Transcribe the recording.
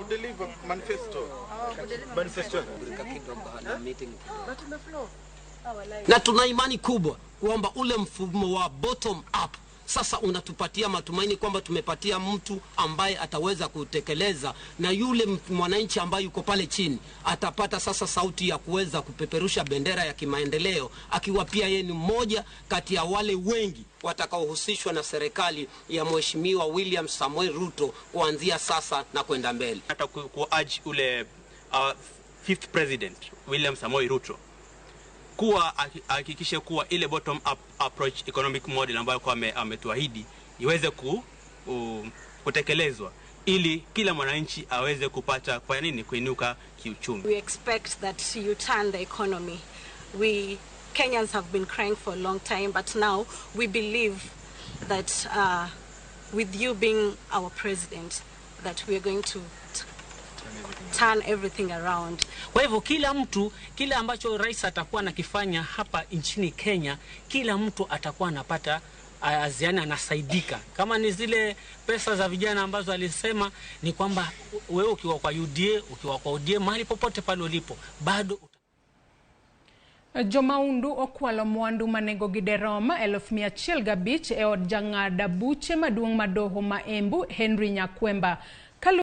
Deliver manifesto. Na tuna imani kubwa kwamba ule mfumo wa bottom up sasa unatupatia matumaini kwamba tumepatia mtu ambaye ataweza kutekeleza, na yule mwananchi ambaye yuko pale chini atapata sasa sauti ya kuweza kupeperusha bendera ya kimaendeleo, akiwa pia yeye ni mmoja kati ya wale wengi watakaohusishwa na serikali ya Mheshimiwa William Samoei Ruto kuanzia sasa na kwenda mbele. Hata kuurge ule fifth president William Samoei Ruto kuwa hakikishe kuwa ile bottom up approach economic model ambayo kwa ametuahidi iweze kutekelezwa ili kila mwananchi aweze kupata kwa nini kuinuka kiuchumi. We expect that you turn the economy. We Kenyans have been crying for a long time, but now we believe that with you being our president, that we are going to turn everything around. Kwa hivyo kila mtu, kile ambacho rais atakuwa nakifanya hapa nchini Kenya, kila mtu atakuwa anapata aziana, anasaidika. Kama ni zile pesa za vijana ambazo alisema, ni kwamba wewe ukiwa kwa UDA, ukiwa kwa UDA, mahali popote pale ulipo bado Jomaundu okwalo mwandu manego gideroma 1105 e od jang'ada buche maduong' madoho ma Embu Henry Nyakwemba.